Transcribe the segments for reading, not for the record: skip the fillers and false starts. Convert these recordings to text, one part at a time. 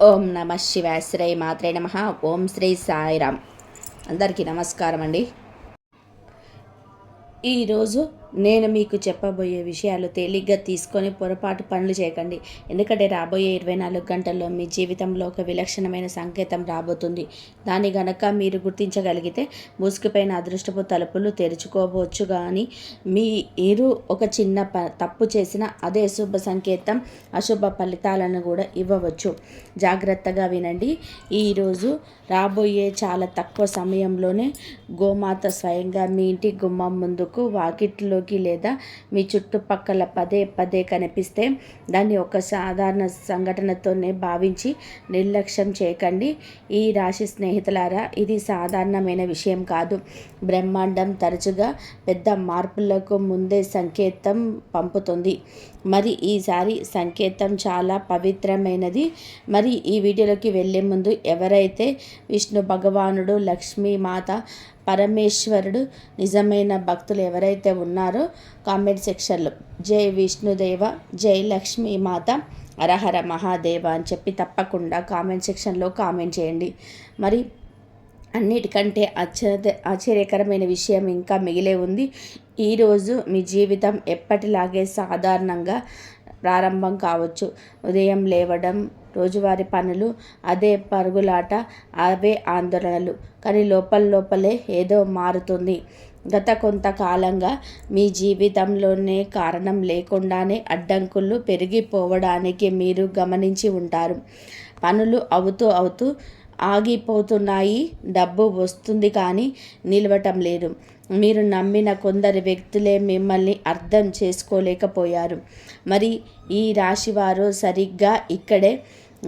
ఓం నమ శివాయ శ్రీ మాత్రే నమ. ఓం శ్రీ సాయిరామ్. అందరికీ నమస్కారం అండి. ఈరోజు నేను మీకు చెప్పబోయే విషయాలు తేలిగ్గా తీసుకొని పొరపాటు పనులు చేయకండి. ఎందుకంటే రాబోయే 24 గంటల్లో మీ జీవితంలో ఒక విలక్షణమైన సంకేతం రాబోతుంది. దాన్ని గనక మీరు గుర్తించగలిగితే మూసుకుపోయిన అదృష్టపు తలుపులు తెరుచుకోవచ్చు. కానీ మీరు ఒక చిన్న తప్పు చేసిన అదే శుభ సంకేతం అశుభ ఫలితాలను కూడా ఇవ్వవచ్చు. జాగ్రత్తగా వినండి. ఈరోజు రాబోయే చాలా తక్కువ సమయంలోనే గోమాత స్వయంగా మీ ఇంటి గుమ్మం ముందుకు వాకిట్లోకి లేదా మీ చుట్టుపక్కల పదే పదే కనిపిస్తే దాన్ని ఒక సాధారణ సంఘటనతోనే భావించి నిర్లక్ష్యం చేయకండి. ఈ రాశి స్నేహితులారా, ఇది సాధారణమైన విషయం కాదు. బ్రహ్మాండం తరచుగా పెద్ద మార్పులకు ముందే సంకేతం పంపుతుంది. మరి ఈసారి సంకేతం చాలా పవిత్రమైనది. మరి ఈ వీడియోలోకి వెళ్ళే ముందు ఎవరైతే విష్ణు భగవానుడు, లక్ష్మీమాత, పరమేశ్వరుడు నిజమైన భక్తులు ఎవరైతే ఉన్నారో కామెంట్ సెక్షన్లో జై విష్ణుదేవ, జై లక్ష్మీమాత, హరహర మహాదేవ అని చెప్పి తప్పకుండా కామెంట్ సెక్షన్లో కామెంట్ చేయండి. మరి అన్నిటికంటే ఆశ్చర్యకరమైన విషయం ఇంకా మిగిలే ఉంది. ఈరోజు మీ జీవితం ఎప్పటిలాగే సాధారణంగా ప్రారంభం కావచ్చు. ఉదయం లేవడం, రోజువారి పనులు, అదే పరుగులాట, అవే ఆందోళనలు. కానీ లోపలే ఏదో మారుతుంది. గత కొంతకాలంగా మీ జీవితంలోనే కారణం లేకుండానే అడ్డంకులు పెరిగిపోవడానికి మీరు గమనించి ఉంటారు. పనులు అవుతూ ఆగిపోతున్నాయి. డబ్బు వస్తుంది కానీ నిలవటం లేదు. మీరు నమ్మిన కొందరు వ్యక్తులే మిమ్మల్ని అర్థం చేసుకోలేకపోయారు. మరి ఈ రాశివారు సరిగ్గా ఇక్కడే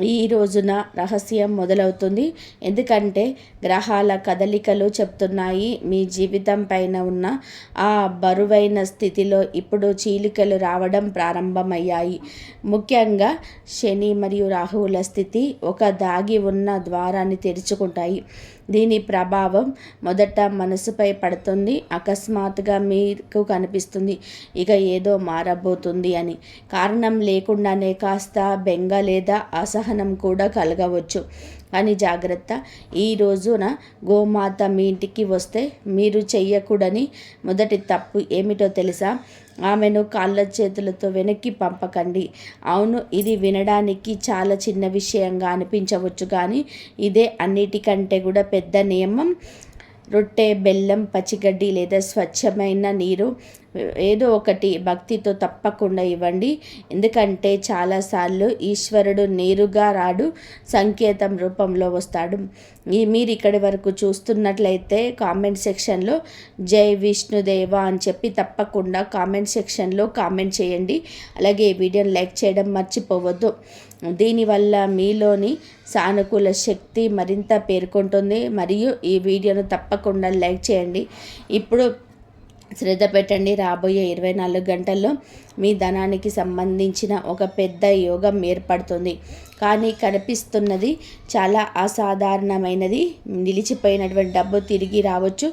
ఈ రోజున రహస్యం మొదలవుతుంది. ఎందుకంటే గ్రహాల కదలికలు చెప్తున్నాయి, మీ జీవితం పైన ఉన్న ఆ బరువైన స్థితిలో ఇప్పుడు చీలికలు రావడం ప్రారంభమయ్యాయి. ముఖ్యంగా శని మరియు రాహువుల స్థితి ఒక దాగి ఉన్న ద్వారాన్ని తెరుచుకుంటాయి. దీని ప్రభావం మొదట మనసుపై పడుతుంది. అకస్మాత్తుగా మీకు కనిపిస్తుంది ఇక ఏదో మారబోతుంది అని. కారణం లేకుండానే కాస్త బెంగ లేదా అసహనం కూడా కలగవచ్చు. కానీ జాగ్రత్త, ఈ రోజున గోమాత మీ ఇంటికి వస్తే మీరు చెయ్యకూడని మొదటి తప్పు ఏమిటో తెలుసా? ఆమెను కాళ్ళ చేతులతో వెనక్కి పంపకండి. అవును, ఇది వినడానికి చాలా చిన్న విషయంగా అనిపించవచ్చు, కానీ ఇదే అన్నిటికంటే కూడా పెద్ద నియమం. రొట్టె, బెల్లం, పచ్చిగడ్డి లేదా స్వచ్ఛమైన నీరు ఏదో ఒకటి భక్తితో తప్పకుండా ఇవ్వండి. ఎందుకంటే చాలాసార్లు ఈశ్వరుడు నేరుగా రాడు, సంకేతం రూపంలో వస్తాడు. మీరు ఇక్కడి వరకు చూస్తున్నట్లయితే కామెంట్ సెక్షన్లో జై విష్ణుదేవ అని చెప్పి తప్పకుండా కామెంట్ సెక్షన్లో కామెంట్ చేయండి. అలాగే ఈ వీడియోని లైక్ చేయడం మర్చిపోవద్దు. దీనివల్ల మీలోని సానుకూల శక్తి మరింత పేర్కొంటుంది. మరియు ఈ వీడియోను తప్పకుండా లైక్ చేయండి. ఇప్పుడు శ్రద్ధ పెట్టండి. రాబోయే 24 గంటల్లో మీ ధనానికి సంబంధించిన ఒక పెద్ద యోగం ఏర్పడుతుంది. కానీ కనిపిస్తున్నది చాలా అసాధారణమైనది. నిలిచిపోయినటువంటి డబ్బు తిరిగి రావచ్చు.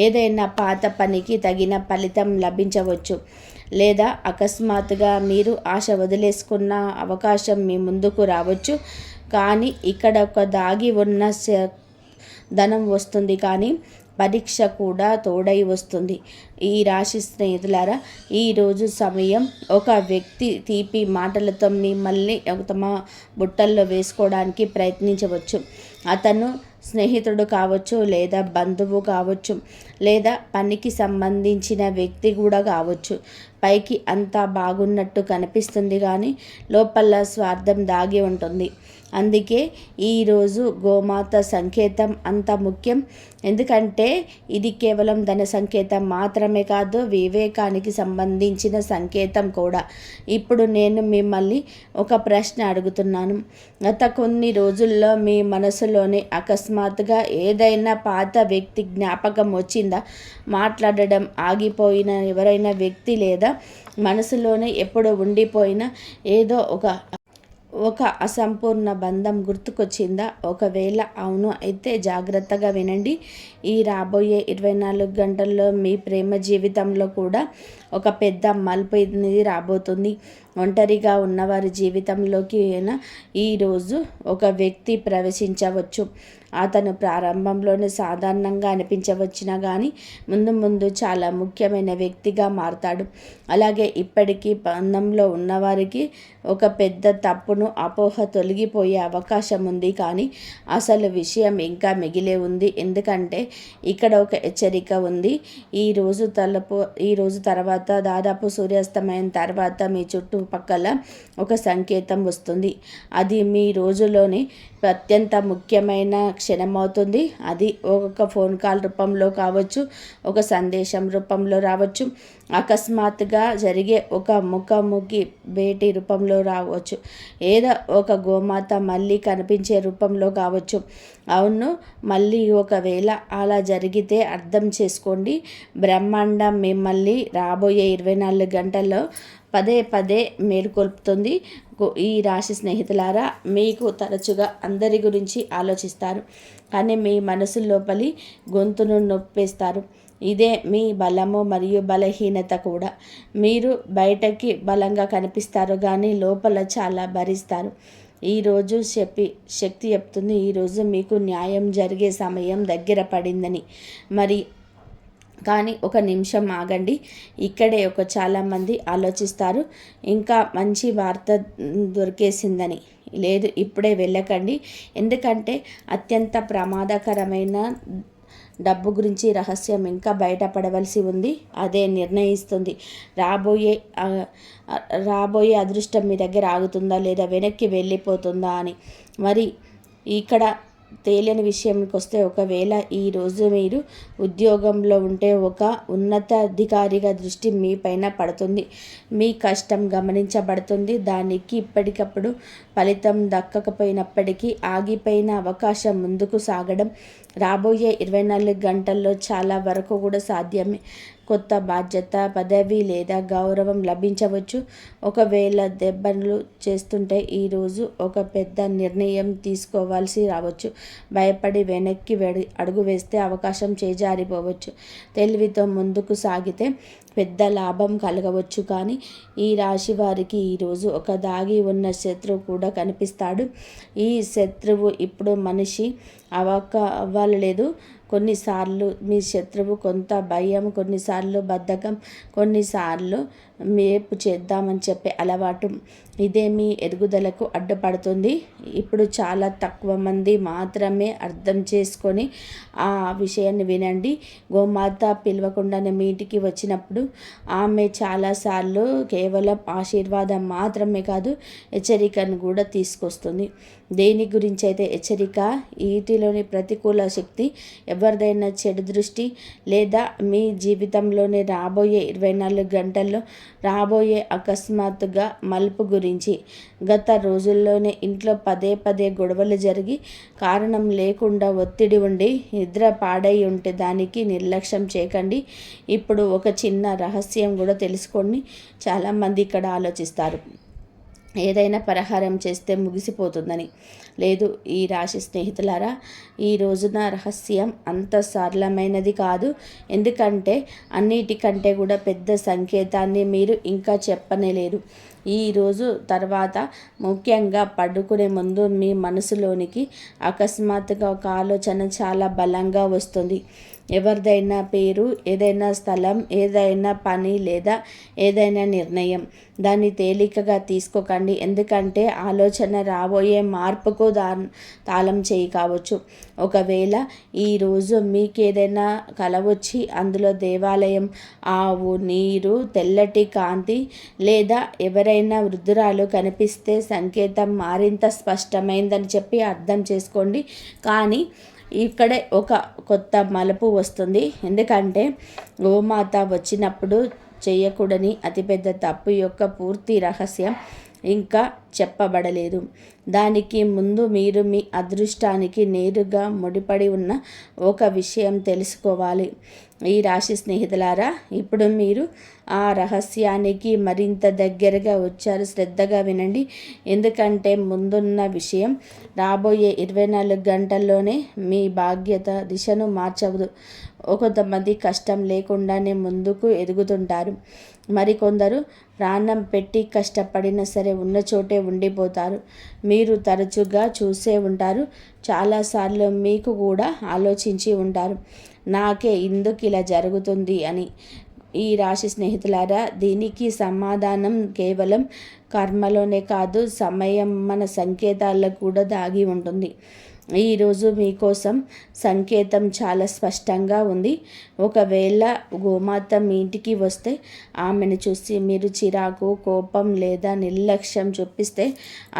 ఏదైనా పాత పనికి తగిన ఫలితం లభించవచ్చు. లేదా అకస్మాత్తుగా మీరు ఆశ వదిలేసుకున్న అవకాశం మీ ముందుకు రావచ్చు. కానీ ఇక్కడ ఒక దాగి ఉన్న ధనం వస్తుంది, కానీ పరీక్ష కూడా తోడై వస్తుంది. ఈ రాశి స్నేహితులారా, ఈరోజు సమయం ఒక వ్యక్తి తీపి మాటలతో మిమ్మల్ని తమ బుట్టల్లో వేసుకోవడానికి ప్రయత్నించవచ్చు. అతను స్నేహితుడు కావచ్చు, లేదా బంధువు కావచ్చు, లేదా పనికి సంబంధించిన వ్యక్తి కూడా కావచ్చు. పైకి అంతా బాగున్నట్టు కనిపిస్తుంది, కానీ లోపల స్వార్థం దాగి ఉంటుంది. అందుకే ఈరోజు గోమాత సంకేతం అంత ముఖ్యం. ఎందుకంటే ఇది కేవలం ధన సంకేతం మాత్రమే కాదు, వివేకానికి సంబంధించిన సంకేతం కూడా. ఇప్పుడు నేను మిమ్మల్ని ఒక ప్రశ్న అడుగుతున్నాను. గత కొన్ని రోజుల్లో మీ మనసులోని అకస్మాత్తుగా ఏదైనా పాత వ్యక్తి జ్ఞాపకం వచ్చిందా? మాట్లాడడం ఆగిపోయిన ఎవరైనా వ్యక్తి, లేదా మనసులోనే ఎప్పుడో ఉండిపోయిన ఏదో ఒక అసంపూర్ణ బంధం గుర్తుకొచ్చిందా? ఒకవేళ అవును అయితే జాగ్రత్తగా వినండి. ఈ రాబోయే 24 గంటల్లో మీ ప్రేమ జీవితంలో కూడా ఒక పెద్ద మలుపు అనేది రాబోతుంది. ఒంటరిగా ఉన్నవారి జీవితంలోకి ఈరోజు ఒక వ్యక్తి ప్రవేశించవచ్చు. అతను ప్రారంభంలోనే సాధారణంగా అనిపించవచ్చినా కానీ ముందు ముందు చాలా ముఖ్యమైన వ్యక్తిగా మారతాడు. అలాగే ఇప్పటికీ బంధంలో ఉన్నవారికి ఒక పెద్ద తప్పును అపోహ తొలగిపోయే అవకాశం ఉంది. కానీ అసలు విషయం ఇంకా మిగిలే ఉంది. ఎందుకంటే ఇక్కడ ఒక హెచ్చరిక ఉంది. ఈరోజు తర్వాత దాదాపు సూర్యాస్తమయం తర్వాత మీ చుట్టుపక్కల ఒక సంకేతం వస్తుంది. అది మీ రోజులోని అత్యంత ముఖ్యమైన క్షణం అవుతుంది. అది ఒక ఫోన్ కాల్ రూపంలో కావచ్చు, ఒక సందేశం రూపంలో రావచ్చు, అకస్మాత్తుగా జరిగే ఒక ముఖాముఖి భేటీ రూపంలో రావచ్చు, ఏదో ఒక గోమాత మళ్ళీ కనిపించే రూపంలో కావచ్చు. అవును, మళ్ళీ ఒకవేళ అలా జరిగితే అర్థం చేసుకోండి, బ్రహ్మాండం మిమ్మల్ని రాబోయే 24 గంటల్లో పదే పదే మేలుకొల్పుతుంది. ఈ రాశి స్నేహితులారా, మీకు తరచుగా అందరి గురించి ఆలోచిస్తారు, కానీ మీ మనసు లోపలి గొంతును నొప్పేస్తారు. ఇదే మీ బలము మరియు బలహీనత కూడా. మీరు బయటకి బలంగా కనిపిస్తారు, కానీ లోపల చాలా భరిస్తారు. ఈరోజు శక్తి చెప్తుంది, ఈరోజు మీకు న్యాయం జరిగే సమయం దగ్గర పడిందని. మరి కానీ ఒక నిమిషం ఆగండి. ఇక్కడే చాలామంది ఆలోచిస్తారు, ఇంకా మంచి వార్త దొరికేసిందని. లేదు, ఇప్పుడే వెళ్ళకండి. ఎందుకంటే అత్యంత ప్రమాదకరమైన డబ్బు గురించి రహస్యం ఇంకా బయటపడవలసి ఉంది. అదే నిర్ణయిస్తుంది రాబోయే అదృష్టం మీ దగ్గర ఆగుతుందా లేదా వెనక్కి వెళ్ళిపోతుందా అని. మరి ఇక్కడ తేలిని విషయంకి వస్తే, ఒకవేళ ఈరోజు మీరు ఉద్యోగంలో ఉంటే ఒక ఉన్నతాధికారిగా దృష్టి మీ పైన పడుతుంది. మీ కష్టం గమనించబడుతుంది. దానికి ఇప్పటికప్పుడు ఫలితం దక్కకపోయినప్పటికీ ఆగిపోయిన అవకాశం ముందుకు సాగడం రాబోయే 24 గంటల్లో చాలా వరకు కూడా సాధ్యమే. కొత్త బాధ్యత, పదవి లేదా గౌరవం లభించవచ్చు. ఒకవేళ దెబ్బలు చేస్తుంటే ఈరోజు ఒక పెద్ద నిర్ణయం తీసుకోవాల్సి రావచ్చు. భయపడి వెనక్కి అడుగు వేస్తే అవకాశం చేజారిపోవచ్చు. తెలివితో ముందుకు సాగితే పెద్ద లాభం కలగవచ్చు. కానీ ఈ రాశి వారికి ఈరోజు ఒక దాగి ఉన్న శత్రువు కూడా కనిపిస్తాడు. ఈ శత్రువు ఇప్పుడు మనిషి అవ్వలేదు. కొన్నిసార్లు మీ శత్రువు కొంత భయం, కొన్నిసార్లు బద్ధకం, కొన్నిసార్లు మేపు చేద్దామని చెప్పే అలవాటు. ఇదే మీ ఎదుగుదలకు అడ్డుపడుతుంది. ఇప్పుడు చాలా తక్కువ మంది మాత్రమే అర్థం చేసుకొని ఆ విషయాన్ని వినండి. గోమాత పిలవకుండానే మీ ఇంటికి వచ్చినప్పుడు ఆమె చాలాసార్లు కేవలం ఆశీర్వాదం మాత్రమే కాదు, హెచ్చరికను కూడా తీసుకొస్తుంది. దేని గురించి అయితే హెచ్చరిక? వీటిలోని ప్రతికూల శక్తి, ఎవరిదైనా చెడు దృష్టి, లేదా మీ జీవితంలోనే రాబోయే 24 గంటల్లో రాబోయే అకస్మాత్తుగా మలుపు గురించి. గత రోజుల్లోనే ఇంట్లో పదే పదే గొడవలు జరిగి కారణం లేకుండా ఒత్తిడి ఉండి నిద్ర పాడై ఉంటే దానికి నిర్లక్ష్యం చేయకండి. ఇప్పుడు ఒక చిన్న రహస్యం కూడా తెలుసుకోండి. చాలామంది ఇక్కడ ఆలోచిస్తారు, ఏదైనా పరిహారం చేస్తే ముగిసిపోతుందని. లేదు, ఈ రాశి స్నేహితులారా, ఈ రోజున రహస్యం అంత సరళమైనది కాదు. ఎందుకంటే అన్నిటికంటే కూడా పెద్ద సంకేతాన్ని మీరు ఇంకా చెప్పనేలేరు. ఈరోజు తర్వాత ముఖ్యంగా పడుకునే ముందు మీ మనసులోనికి అకస్మాత్తుగా ఒక ఆలోచన చాలా బలంగా వస్తుంది. ఎవరిదైనా పేరు, ఏదైనా స్థలం, ఏదైనా పని లేదా ఏదైనా నిర్ణయం. దాన్ని తేలికగా తీసుకోకండి. ఎందుకంటే ఆలోచన రాబోయే మార్పుకు తాళం చేయి కావచ్చు. ఒకవేళ ఈరోజు మీకేదైనా కల వచ్చి అందులో దేవాలయం, ఆవు, నీరు, తెల్లటి కాంతి లేదా ఎవరైనా వృద్ధురాలు కనిపిస్తే సంకేతం మరింత స్పష్టమైందని చెప్పి అర్థం చేసుకోండి. కానీ ఇక్కడే ఒక కొత్త మలుపు వస్తుంది. ఎందుకంటే గోమాత వచ్చినప్పుడు చేయకూడని అతిపెద్ద తప్పు యొక్క పూర్తి రహస్యం ఇంకా చెప్పబడలేదు. దానికి ముందు మీరు మీ అదృష్టానికి నేరుగా ముడిపడి ఉన్న ఒక విషయం తెలుసుకోవాలి. ఈ రాశి స్నేహితులారా, ఇప్పుడు మీరు ఆ రహస్యానికి మరింత దగ్గరగా వచ్చారు. శ్రద్ధగా వినండి. ఎందుకంటే ముందున్న విషయం రాబోయే 24 గంటల్లోనే మీ భాగ్యత దిశను మార్చవదు. కొంతమంది కష్టం లేకుండానే ముందుకు ఎదుగుతుంటారు. మరికొందరు ప్రాణం పెట్టి కష్టపడినా సరే ఉన్న చోటే ఉండిపోతారు. మీరు తరచుగా చూసే ఉంటారు. చాలాసార్లు మీకు కూడా ఆలోచించి ఉంటారు, నాకే ఎందుకు ఇలా జరుగుతుంది అని. ఈ రాశి స్నేహితులారా, దీనికి సమాధానం కేవలం కర్మలోనే కాదు, సమయం మన సంకేతాల్లో కూడా దాగి ఉంటుంది. ఈరోజు మీకోసం సంకేతం చాలా స్పష్టంగా ఉంది. ఒకవేళ గోమాత మీ ఇంటికి వస్తే ఆమెను చూసి మీరు చిరాకు, కోపం లేదా నిర్లక్ష్యం చూపిస్తే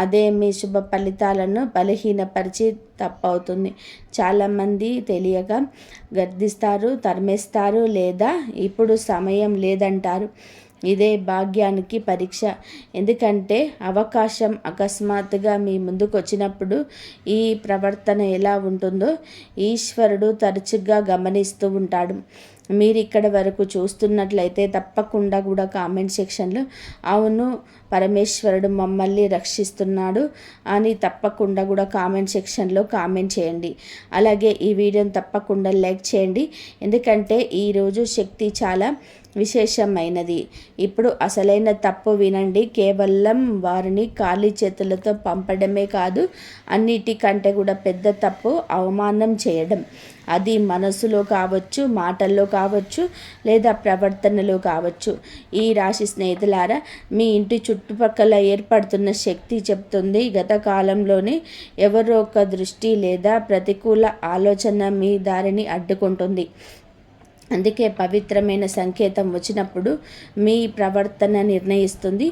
అదే మీ శుభ ఫలితాలను బలహీనపరిచి తప్పవుతుంది. చాలామంది తెలియక గర్దిస్తారు, తరిమేస్తారు లేదా ఇప్పుడు సమయం లేదంటారు. ఇదే భాగ్యానికి పరీక్ష. ఎందుకంటే అవకాశం అకస్మాత్తుగా మీ ముందుకు వచ్చినప్పుడు ఈ ప్రవర్తన ఎలా ఉంటుందో ఈశ్వరుడు తరచుగా గమనిస్తూ ఉంటాడు. మీరు ఇక్కడ వరకు చూస్తున్నట్లయితే తప్పకుండా కూడా కామెంట్ సెక్షన్లో అవును పరమేశ్వరుడు మమ్మల్ని రక్షిస్తున్నాడు అని తప్పకుండా కూడా కామెంట్ సెక్షన్లో కామెంట్ చేయండి. అలాగే ఈ వీడియోని తప్పకుండా లైక్ చేయండి. ఎందుకంటే ఈరోజు శక్తి చాలా విశేషమైనది. ఇప్పుడు అసలైన తప్పు వినండి. కేవలం వారిని ఖాళీ చేతులతో పంపడమే కాదు, అన్నిటికంటే కూడా పెద్ద తప్పు అవమానం చేయడం. అది మనసులో కావచ్చు, మాటల్లో కావచ్చు లేదా ప్రవర్తనలో కావచ్చు. ఈ రాశి స్నేహితులారా, మీ ఇంటి చుట్టుపక్కల ఏర్పడుతున్న శక్తి చెప్తుంది గత కాలంలోనే ఎవరో ఒక దృష్టి లేదా ప్రతికూల ఆలోచన మీ దారిని అడ్డుకుంటుంది. అందుకే పవిత్రమైన సంకేతం వచ్చినప్పుడు మీ ప్రవర్తన నిర్ణయిస్తుంది.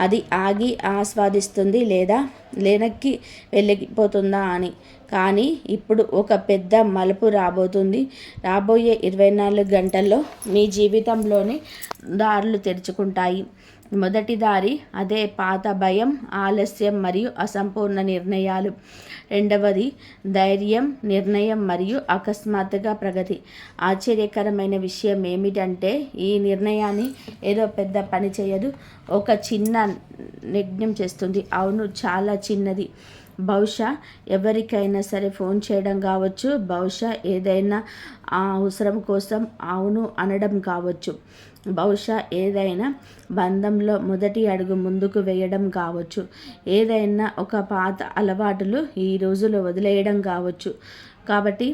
అది ఆగి ఆస్వాదిస్తుంది లేదా వెనక్కి వెళ్ళిపోతుందా అని. కానీ ఇప్పుడు ఒక పెద్ద మలుపు రాబోతుంది. రాబోయే 24 గంటల్లో మీ జీవితంలోనే దారులు తెరుచుకుంటాయి. మొదటి దారి అదే పాత భయం, ఆలస్యం మరియు అసంపూర్ణ నిర్ణయాలు. రెండవది ధైర్యం, నిర్ణయం మరియు అకస్మాత్తుగా ప్రగతి. ఆశ్చర్యకరమైన విషయం ఏమిటంటే ఈ నిర్ణయాన్ని ఏదో పెద్ద పని చేయదు, ఒక చిన్న నిర్ణయం చేస్తుంది. అవును, చాలా చిన్నది. బహుశా ఎవరికైనా సరే ఫోన్ చేయడం కావచ్చు, బహుశా ఏదైనా అవసరం కోసం అవును అనడం కావచ్చు, బహుశా ఏదైనా బంధంలో మొదటి అడుగు ముందుకు వేయడం కావచ్చు, ఏదైనా ఒక పాత అలవాటులు ఈ రోజులో వదిలేయడం కావచ్చు. కాబట్టి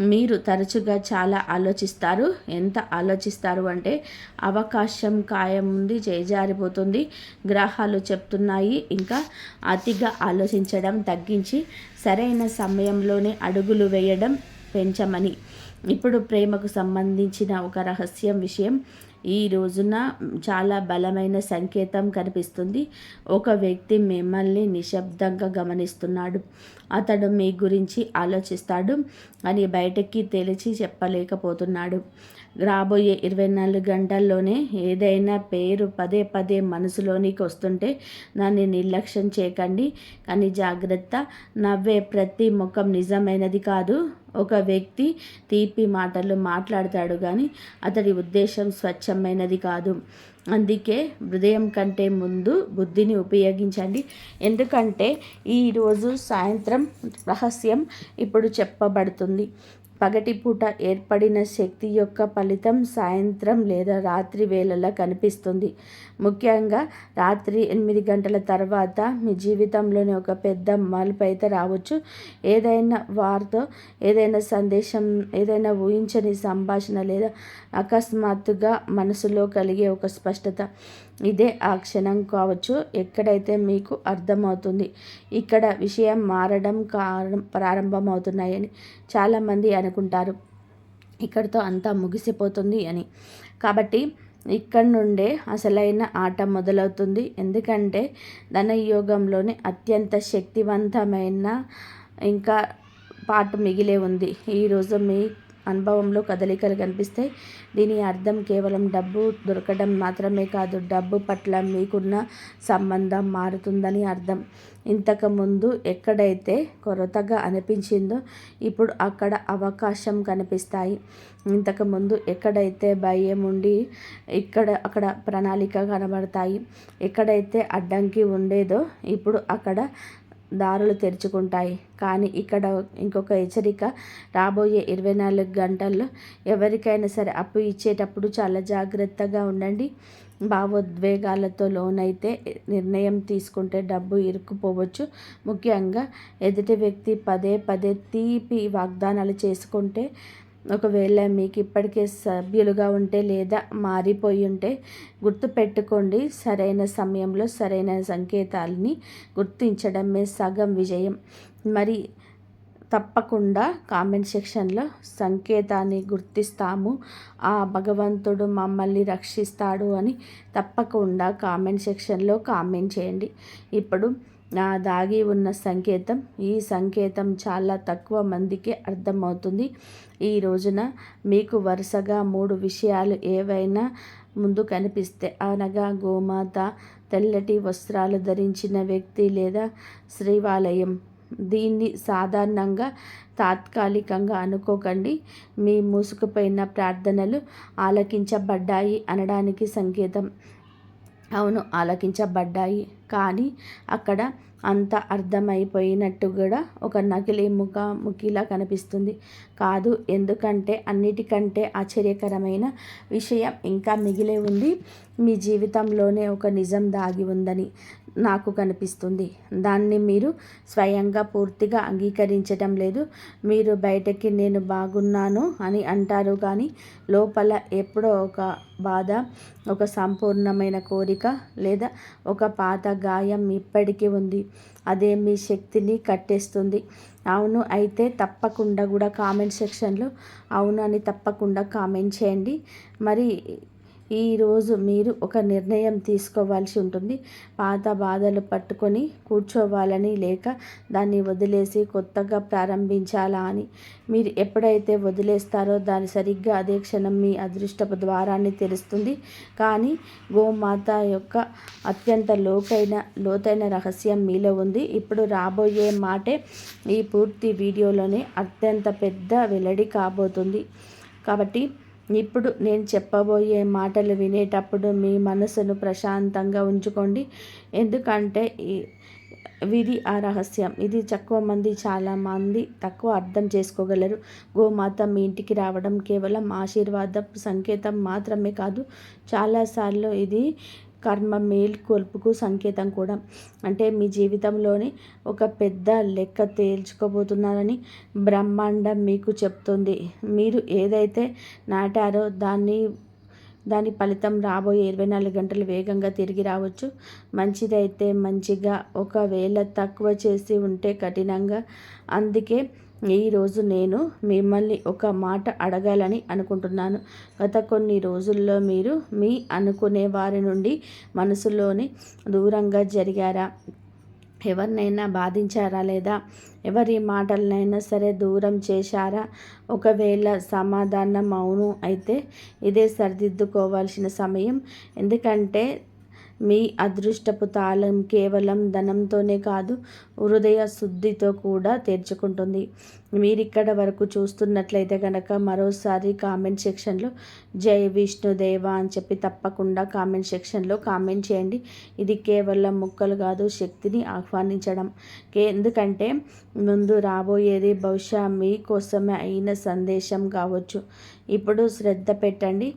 మీరు తరచుగా చాలా ఆలోచిస్తారు. ఎంత ఆలోచిస్తారు అంటే అవకాశం ఖాయం ఉంది, చేజారిపోతుంది, గ్రహాలు చెప్తున్నాయి. ఇంకా అతిగా ఆలోచించడం తగ్గించి సరైన సమయంలోనే అడుగులు వేయడం పెంచమని. ఇప్పుడు ప్రేమకు సంబంధించిన ఒక రహస్యం విషయం ఈ రోజున చాలా బలమైన సంకేతం కనిపిస్తుంది. ఒక వ్యక్తి మిమ్మల్ని నిశ్శబ్దంగా గమనిస్తున్నాడు. అతడు మీ గురించి ఆలోచిస్తాడు అని బయటకి తెలిసి చెప్పలేకపోతున్నాడు. రాబోయే 24 గంటల్లోనే ఏదైనా పేరు పదే పదే మనసులోనికి వస్తుంటే దాన్ని నిర్లక్ష్యం చేయకండి. కానీ జాగ్రత్త, నవ్వే ప్రతి ముఖం నిజమైనది కాదు. ఒక వ్యక్తి తీపి మాటలు మాట్లాడతాడు కానీ అతడి ఉద్దేశం స్వచ్ఛమైనది కాదు. అందుకే హృదయం కంటే ముందు బుద్ధిని ఉపయోగించండి. ఎందుకంటే ఈరోజు సాయంత్రం రహస్యం ఇప్పుడు చెప్పబడుతుంది. పగటిపూట ఏర్పడిన శక్తి యొక్క ఫలితం సాయంత్రం లేదా రాత్రి వేళలా కనిపిస్తుంది. ముఖ్యంగా రాత్రి 8 గంటల తర్వాత మీ జీవితంలోని ఒక పెద్ద మలుపు అయితే రావచ్చు. ఏదైనా వారితో ఏదైనా సందేశం, ఏదైనా ఊహించని సంభాషణ లేదా అకస్మాత్తుగా మనసులో కలిగే ఒక స్పష్టత. ఇదే ఆ క్షణం కావచ్చు ఎక్కడైతే మీకు అర్థమవుతుంది ఇక్కడ విషయం మారడం ప్రారంభమవుతున్నాయని. చాలామంది అనుకుంటారు ఇక్కడితో అంతా ముగిసిపోతుంది అని. కాబట్టి ఇక్కడి నుండే అసలైన ఆట మొదలవుతుంది. ఎందుకంటే ధనయోగంలోనే అత్యంత శక్తివంతమైన ఇంకా పాట మిగిలే ఉంది. ఈరోజు మీ అనుభవంలో కదలికలు కనిపిస్తాయి. దీని అర్థం కేవలం డబ్బు దొరకడం మాత్రమే కాదు, డబ్బు పట్ల మీకున్న సంబంధం మారుతుందని అర్థం. ఇంతకుముందు ఎక్కడైతే కొరతగా అనిపించిందో ఇప్పుడు అక్కడ అవకాశం కనిపిస్తాయి. ఇంతకుముందు ఎక్కడైతే భయం ఉండి అక్కడ ప్రణాళిక కనబడతాయి. ఎక్కడైతే అడ్డంకి ఉండేదో ఇప్పుడు అక్కడ దారులు తెరుచుకుంటాయి. కానీ ఇక్కడ ఇంకొక హెచ్చరిక, రాబోయే 24 గంటల్లో ఎవరికైనా సరే అప్పు ఇచ్చేటప్పుడు చాలా జాగ్రత్తగా ఉండండి. భావోద్వేగాలతో లోనైతే నిర్ణయం తీసుకుంటే డబ్బు ఇరుక్కుపోవచ్చు. ముఖ్యంగా ఎదుటి వ్యక్తి పదే పదే తీపి వాగ్దానాలు చేసుకుంటే, ఒకవేళ మీకు ఇప్పటికే సభ్యులుగా ఉంటే లేదా మారిపోయి ఉంటే గుర్తుపెట్టుకోండి, సరైన సమయంలో సరైన సంకేతాలని గుర్తించడమే సగం విజయం. మరి తప్పకుండా కామెంట్ సెక్షన్లో సంకేతాన్ని గుర్తిస్తాము, ఆ భగవంతుడు మమ్మల్ని రక్షిస్తాడు అని తప్పకుండా కామెంట్ సెక్షన్లో కామెంట్ చేయండి. ఇప్పుడు దాగి ఉన్న సంకేతం, ఈ సంకేతం చాలా తక్కువ మందికి అర్థమవుతుంది. ఈ రోజున మీకు వరుసగా 3 విషయాలు ఏవైనా ముందు కనిపిస్తే, అనగా గోమాత, తెల్లటి వస్త్రాలు ధరించిన వ్యక్తి లేదా శ్రీవాలయం. దీన్ని సాధారణంగా తాత్కాలికంగా అనుకోకండి. మీ మూసుకుపోయిన ప్రార్థనలు ఆలకించబడ్డాయి అనడానికి సంకేతం. అవును, ఆలకించబడ్డాయి, కానీ అక్కడ అంత అర్థమైపోయినట్టు కూడా ఒక నకిలీ ముఖాముఖిలా కనిపిస్తుంది. కాదు, ఎందుకంటే అన్నిటికంటే ఆశ్చర్యకరమైన విషయం ఇంకా మిగిలే ఉంది. మీ జీవితంలోనే ఒక నిజం దాగి ఉందని నాకు కనిపిస్తుంది. దాన్ని మీరు స్వయంగా పూర్తిగా అంగీకరించడం లేదు. మీరు బయటకి నేను బాగున్నాను అని అంటారు, కానీ లోపల ఎప్పుడో ఒక బాధ, ఒక సంపూర్ణమైన కోరిక లేదా ఒక పాత గాయం ఇప్పటికీ ఉంది. అదే మీ శక్తిని కట్టేస్తుంది. అవును అయితే తప్పకుండా కూడా కామెంట్ సెక్షన్లో అవును అని తప్పకుండా కామెంట్ చేయండి. మరి ఈరోజు మీరు ఒక నిర్ణయం తీసుకోవాల్సి ఉంటుంది. పాత బాధలు పట్టుకొని కూర్చోవాలని, లేక దాన్ని వదిలేసి కొత్తగా ప్రారంభించాలా అని. మీరు ఎప్పుడైతే వదిలేస్తారో దాని సరిగ్గా అదే క్షణం మీ అదృష్టపు ద్వారాన్ని తెరుస్తుంది. కానీ గోమాత యొక్క అత్యంత లోతైన రహస్యం మీలో ఉంది. ఇప్పుడు రాబోయే మాటే ఈ పూర్తి వీడియోలోనే అత్యంత పెద్ద వెల్లడి కాబోతుంది. కాబట్టి ఇప్పుడు నేను చెప్పబోయే మాటలు వినేటప్పుడు మీ మనసును ప్రశాంతంగా ఉంచుకోండి. ఎందుకంటే ఇది ఆ రహస్యం. ఇది చాలామంది తక్కువ అర్థం చేసుకోగలరు. గోమాత మీ ఇంటికి రావడం కేవలం ఆశీర్వాదపు సంకేతం మాత్రమే కాదు, చాలాసార్లు ఇది కర్మ మేల్కొల్పుకు సంకేతం కూడా. అంటే మీ జీవితంలోని ఒక పెద్ద లెక్క తేల్చుకోబోతున్నారని బ్రహ్మాండం మీకు చెప్తుంది. మీరు ఏదైతే నాటారో దాని ఫలితం రాబోయే 24 గంటలు వేగంగా తిరిగి రావచ్చు. మంచిదైతే మంచిగా, ఒకవేళ తక్కువ చేసి ఉంటే కఠినంగా. అందుకే ఈరోజు నేను మిమ్మల్ని ఒక మాట అడగాలని అనుకుంటున్నాను. గత కొన్ని రోజుల్లో మీరు మీ అనుకునే వారి నుండి మనసులోని దూరంగా జరిగారా? ఎవరినైనా బాధించారా? లేదా ఎవరి మాటలనైనా సరే దూరం చేశారా? ఒకవేళ సమాధానం అవును అయితే ఇదే సరిదిద్దుకోవాల్సిన సమయం. ఎందుకంటే మీ అదృష్టపు తాళం కేవలం ధనంతోనే కాదు, హృదయ శుద్ధితో కూడా తెరుచుకుంటుంది. మీరిక్కడ వరకు చూస్తున్నట్లయితే కనుక మరోసారి కామెంట్ సెక్షన్లో జై విష్ణుదేవ అని చెప్పి తప్పకుండా కామెంట్ సెక్షన్లో కామెంట్ చేయండి. ఇది కేవలం ముక్కలు కాదు, శక్తిని ఆహ్వానించడం. ఎందుకంటే ముందు రాబోయేది బహుశా మీకోసమే అయిన సందేశం కావచ్చు. ఇప్పుడు శ్రద్ధ పెట్టండి.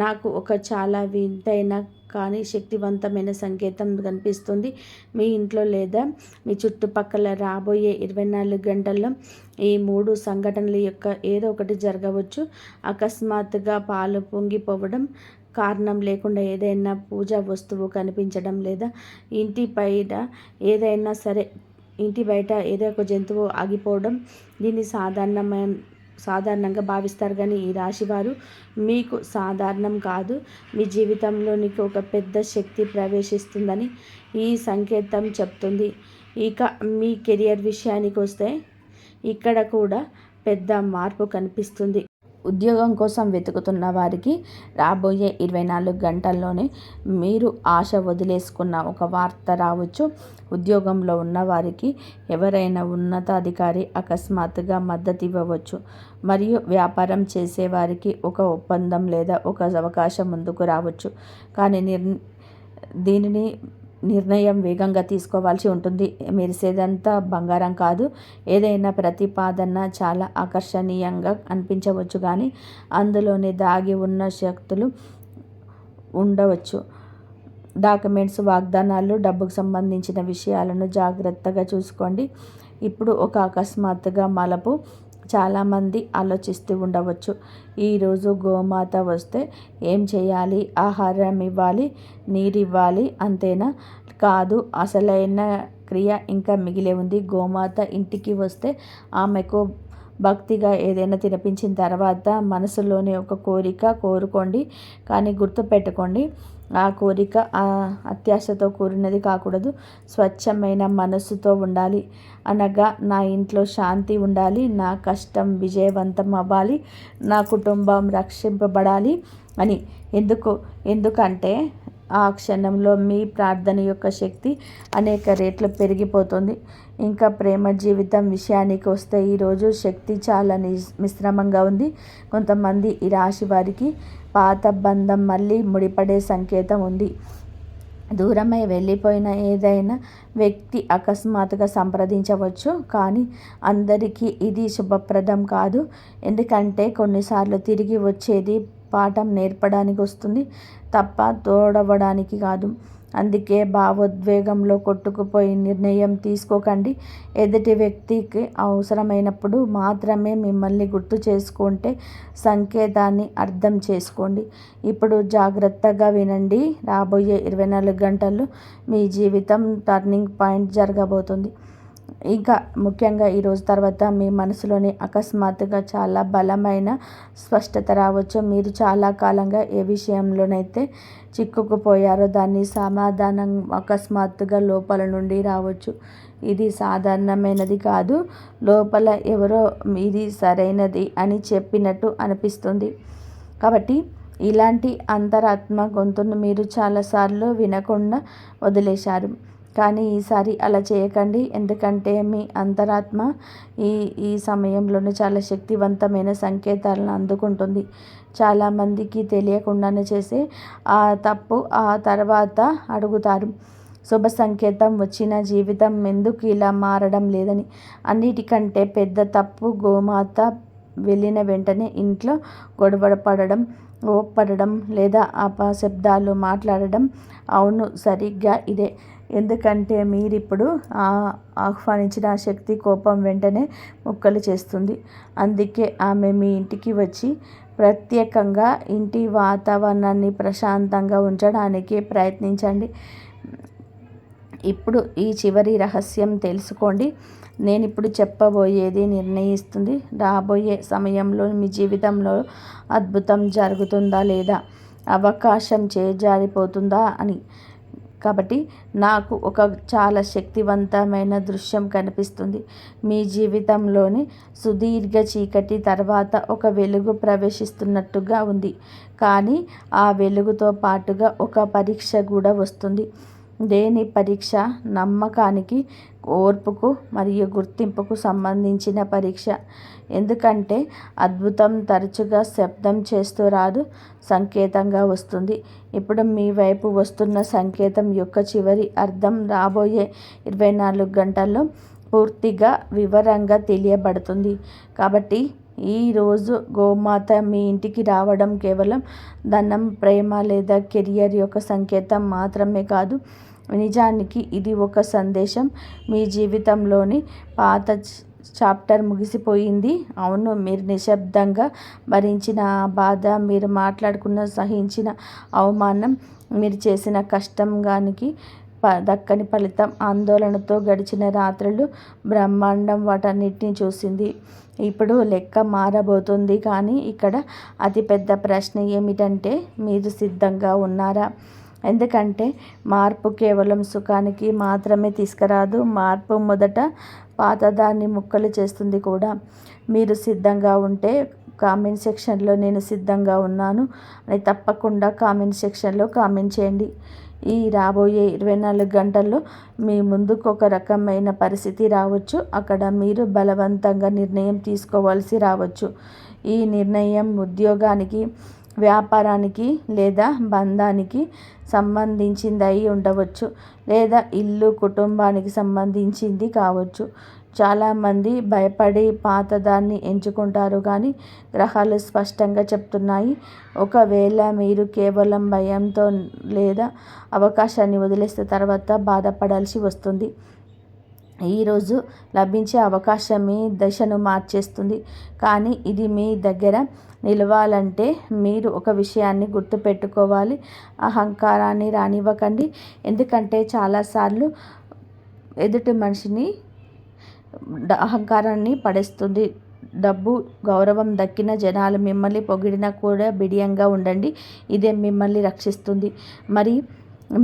నాకు ఒక చాలా వింతైన కానీ శక్తివంతమైన సంకేతం కనిపిస్తుంది. మీ ఇంట్లో లేదా మీ చుట్టుపక్కల రాబోయే 24 గంటల్లో ఈ 3 సంఘటనల యొక్క ఏదో ఒకటి జరగవచ్చు. అకస్మాత్తుగా పాలు పొంగిపోవడం, కారణం లేకుండా ఏదైనా పూజా వస్తువు కనిపించడం, లేదా ఇంటి బయట ఏదో ఒక జంతువు ఆగిపోవడం. దీన్ని సాధారణంగా భావిస్తారు, కానీ ఈ రాశివారు మీకు సాధారణం కాదు, మీ జీవితంలోనికి ఒక పెద్ద శక్తి ప్రవేశిస్తుందని ఈ సంకేతం చెప్తుంది. ఇక మీ కెరియర్ విషయానికి వస్తే ఇక్కడ కూడా పెద్ద మార్పు కనిపిస్తుంది. ఉద్యోగం కోసం వెతుకుతున్న వారికి రాబోయే 24 గంటల్లోనే మీరు ఆశ వదిలేసుకున్న ఒక వార్త రావచ్చు. ఉద్యోగంలో ఉన్నవారికి ఎవరైనా ఉన్నతాధికారి అకస్మాత్తుగా మద్దతు ఇవ్వవచ్చు. మరియు వ్యాపారం చేసేవారికి ఒక ఒప్పందం లేదా ఒక అవకాశం ముందుకు రావచ్చు. కానీ దీనిని నిర్ణయం వేగంగా తీసుకోవాల్సి ఉంటుంది. మెరిసేదంతా బంగారం కాదు. ఏదైనా ప్రతిపాదన చాలా ఆకర్షణీయంగా అనిపించవచ్చు, కానీ అందులోనే దాగి ఉన్న శక్తులు ఉండవచ్చు. డాక్యుమెంట్స్, వాగ్దానాలు, డబ్బుకు సంబంధించిన విషయాలను జాగ్రత్తగా చూసుకోండి. ఇప్పుడు ఒక అకస్మాత్తుగా మలుపు. చాలామంది ఆలోచిస్తూ ఉండవచ్చు, ఈరోజు గోమాత వస్తే ఏం చేయాలి? ఆహారం ఇవ్వాలి, నీరు ఇవ్వాలి, అంతేనా? కాదు, అసలైన క్రియ ఇంకా మిగిలే ఉంది. గోమాత ఇంటికి వస్తే ఆమెకు భక్తిగా ఏదైనా తినిపించిన తర్వాత మనసులోని ఒక కోరిక కోరుకోండి. కానీ గుర్తుపెట్టుకోండి, ఆ కోరిక అత్యాశతో కూడినది కాకూడదు. స్వచ్ఛమైన మనస్సుతో ఉండాలి. అనగా నా ఇంట్లో శాంతి ఉండాలి, నా కష్టం విజయవంతం అవ్వాలి, నా కుటుంబం రక్షింపబడాలి అని. ఎందుకంటే ఆ క్షణంలో మీ ప్రార్థన యొక్క శక్తి అనేక రెట్లు పెరిగిపోతుంది. ఇంకా ప్రేమ జీవితం విషయానికి వస్తే ఈరోజు శక్తి చాలా మిశ్రమంగా ఉంది. కొంతమంది ఈ రాశి వారికి పాత బంధం మళ్ళీ ముడిపడే సంకేతం ఉంది. దూరమై వెళ్ళిపోయిన ఏదైనా వ్యక్తి అకస్మాత్తుగా సంప్రదించవచ్చు. కానీ అందరికీ ఇది శుభప్రదం కాదు. ఎందుకంటే కొన్నిసార్లు తిరిగి వచ్చేది పాఠం నేర్పడానికి వస్తుంది తప్ప తోడవడానికి కాదు. అందుకే భావోద్వేగంలో కొట్టుకుపోయి నిర్ణయం తీసుకోకండి. ఎదుటి వ్యక్తికి అవసరమైనప్పుడు మాత్రమే మిమ్మల్ని గుర్తు చేసుకుంటే సంకేతాన్ని అర్థం చేసుకోండి. ఇప్పుడు జాగ్రత్తగా వినండి. రాబోయే 24 గంటల్లో మీ జీవితం టర్నింగ్ పాయింట్ జరగబోతుంది. ఇంకా ముఖ్యంగా ఈరోజు తర్వాత మీ మనసులోని అకస్మాత్తుగా చాలా బలమైన స్పష్టత రావచ్చు. మీరు చాలా కాలంగా ఏ విషయంలోనైతే చిక్కుకుపోయారో దాన్ని సమాధానం అకస్మాత్తుగా లోపల నుండి రావచ్చు. ఇది సాధారణమైనది కాదు. లోపల ఎవరో ఇది సరైనది అని చెప్పినట్టు అనిపిస్తుంది. కాబట్టి ఇలాంటి అంతరాత్మ గొంతును మీరు చాలాసార్లు వినకుండా వదిలేశారు. కానీ ఈసారి అలా చేయకండి. ఎందుకంటే మీ అంతరాత్మ ఈ సమయంలోనే చాలా శక్తివంతమైన సంకేతాలను అందుకుంటుంది. చాలామందికి తెలియకుండానే చేసే ఆ తప్పు ఆ తర్వాత అడుగుతారు, శుభ సంకేతం వచ్చిన జీవితం ఎందుకు ఇలా మారడం లేదని. అన్నిటికంటే పెద్ద తప్పు గోమాత వెళ్ళిన వెంటనే ఇంట్లో గొడవ పడడం, కోప్పడడం లేదా అపశబ్దాలు మాట్లాడడం. అవును, సరిగ్గా ఇదే. ఎందుకంటే మీరిప్పుడు ఆహ్వానించిన శక్తి కోపం వెంటనే ముక్కలు చేస్తుంది. అందుకే ఆమె మీ ఇంటికి వచ్చి ప్రత్యేకంగా ఇంటి వాతావరణాన్ని ప్రశాంతంగా ఉంచడానికి ప్రయత్నించండి. ఇప్పుడు ఈ చివరి రహస్యం తెలుసుకోండి. నేను ఇప్పుడు చెప్పబోయేది నిర్ణయిస్తుంది రాబోయే సమయంలో మీ జీవితంలో అద్భుతం జరుగుతుందా లేదా, అవకాశం చేజారిపోతుందా అని. కాబట్టి నాకు ఒక చాలా శక్తివంతమైన దృశ్యం కనిపిస్తుంది. మీ జీవితంలోని సుదీర్ఘ చీకటి తర్వాత ఒక వెలుగు ప్రవేశిస్తున్నట్టుగా ఉంది. కానీ ఆ వెలుగుతో పాటుగా ఒక పరీక్ష కూడా వస్తుంది. దేని పరీక్ష? నమ్మకానికి, ఓర్పుకు మరియు గుర్తింపుకు సంబంధించిన పరీక్ష. ఎందుకంటే అద్భుతం తరచుగా శబ్దం చేస్తూ రాదు, సంకేతంగా వస్తుంది. ఇప్పుడు మీ వైపు వస్తున్న సంకేతం యొక్క చివరి అర్థం రాబోయే 24 గంటల్లో పూర్తిగా వివరంగా తెలియబడుతుంది. కాబట్టి ఈరోజు గోమాత మీ ఇంటికి రావడం కేవలం ధనం, ప్రేమ లేదా కెరియర్ యొక్క సంకేతం మాత్రమే కాదు. నిజానికి ఇది ఒక సందేశం. మీ జీవితంలోని పాత చాప్టర్ ముగిసిపోయింది. అవును, మీరు నిశ్శబ్దంగా భరించిన ఆ బాధ, మీరు మాట్లాడుకున్న సహించిన అవమానం, మీరు చేసిన కష్టంగానికి దక్కని ఫలితం, ఆందోళనతో గడిచిన రాత్రులు, బ్రహ్మాండం వాటన్నిటిని చూసింది. ఇప్పుడు లెక్క మారబోతుంది. కానీ ఇక్కడ అతిపెద్ద ప్రశ్న ఏమిటంటే మీరు సిద్ధంగా ఉన్నారా? ఎందుకంటే మార్పు కేవలం సుఖానికి మాత్రమే తీసుకురాదు. మార్పు మొదట పాతదాన్ని ముక్కలు చేస్తుంది కూడా. మీరు సిద్ధంగా ఉంటే కామెంట్ సెక్షన్లో నేను సిద్ధంగా ఉన్నాను అని తప్పకుండా కామెంట్ సెక్షన్లో కామెంట్ చేయండి. ఈ రాబోయే 24 గంటల్లో మీ ముందుకు ఒక రకమైన పరిస్థితి రావచ్చు. అక్కడ మీరు బలవంతంగా నిర్ణయం తీసుకోవాల్సి రావచ్చు. ఈ నిర్ణయం ఉద్యోగానికి, వ్యాపారానికి లేదా బంధానికి సంబంధించింది అయి ఉండవచ్చు, లేదా ఇల్లు, కుటుంబానికి సంబంధించింది కావచ్చు. చాలామంది భయపడి పాతదాన్ని ఎంచుకుంటారు కానీ గ్రహాలు స్పష్టంగా చెప్తున్నాయి, ఒకవేళ మీరు కేవలం భయంతో లేదా అవకాశాన్ని వదిలేస్తే తర్వాత బాధపడాల్సి వస్తుంది. ఈరోజు లభించే అవకాశం మీ దశను మార్చేస్తుంది, కానీ ఇది మీ దగ్గర నిలవాలంటే మీరు ఒక విషయాన్ని గుర్తుపెట్టుకోవాలి, అహంకారాన్ని రానివ్వకండి. ఎందుకంటే చాలాసార్లు ఎదుటి మనిషిని అహంకారాన్ని పడేస్తుంది. డబ్బు, గౌరవం దక్కిన జనాలు మిమ్మల్ని పొగిడినా కూడా బిడియంగా ఉండండి, ఇదే మిమ్మల్ని రక్షిస్తుంది. మరి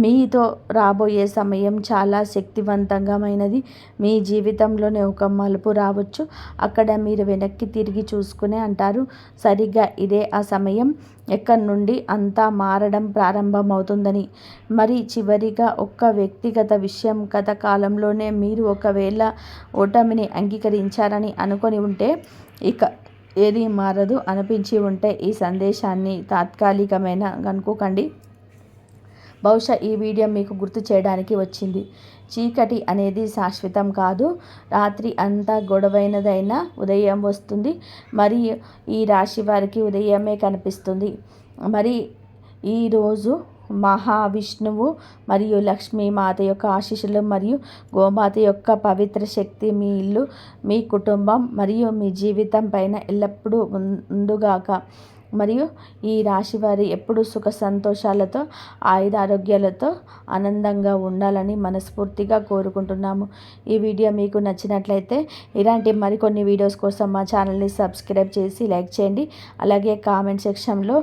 మీతో రాబోయే సమయం చాలా శక్తివంతమైనది. మీ జీవితంలోనే ఒక మలుపు రావచ్చు, అక్కడ మీరు వెనక్కి తిరిగి చూసుకునే అంటారు, సరిగ్గా ఇదే ఆ సమయం, ఎక్కడి నుండి అంతా మారడం ప్రారంభమవుతుందని. మరి చివరిగా ఒక్క వ్యక్తిగత విషయం, గత కాలంలోనే మీరు ఒకవేళ ఓటమిని అంగీకరించారని అనుకొని ఉంటే, ఇక ఏది మారదు అనిపించి ఉంటే ఈ సందేశాన్ని తాత్కాలికమైన అనుకోకండి. బహుశా ఈ వీడియో మీకు గుర్తు చేయడానికి వచ్చింది. చీకటి అనేది శాశ్వతం కాదు, రాత్రి అంతా గొడవైనదైనా ఉదయం వస్తుంది. మరి ఈ రాశి వారికి ఉదయమే కనిపిస్తుంది. మరి ఈరోజు మహావిష్ణువు మరియు లక్ష్మీమాత యొక్క ఆశీస్సులు మరియు గోమాత యొక్క పవిత్ర శక్తి మీ ఇల్లు, మీ కుటుంబం మరియు మీ జీవితం పైన ఎల్లప్పుడూ ఉండుగాక. మరియు ఈ రాశి వారి ఎప్పుడూ సుఖ సంతోషాలతో, ఆయురారోగ్యాలతో ఆనందంగా ఉండాలని మనస్ఫూర్తిగా కోరుకుంటున్నాము. ఈ వీడియో మీకు నచ్చినట్లయితే ఇలాంటి మరికొన్ని వీడియోస్ కోసం మా ఛానల్ని సబ్స్క్రైబ్ చేసి లైక్ చేయండి. అలాగే కామెంట్ సెక్షన్లో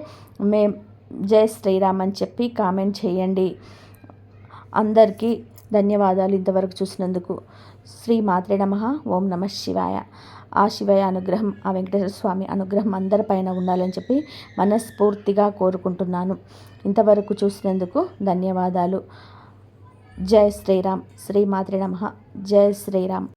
జై శ్రీరామ్ అని చెప్పి కామెంట్ చేయండి. అందరికీ ధన్యవాదాలు ఇంతవరకు చూసినందుకు. శ్రీ మాత్రే నమః. ఓం నమః శివాయ. ఆ శివయ్య అనుగ్రహం, ఆ వెంకటేశ్వర స్వామి అనుగ్రహం అందరిపైన ఉండాలని చెప్పి మనస్ఫూర్తిగా కోరుకుంటున్నాను. ఇంతవరకు చూసినందుకు ధన్యవాదాలు. జై శ్రీరామ్. శ్రీ మాత్రే నమః. జై శ్రీరామ్.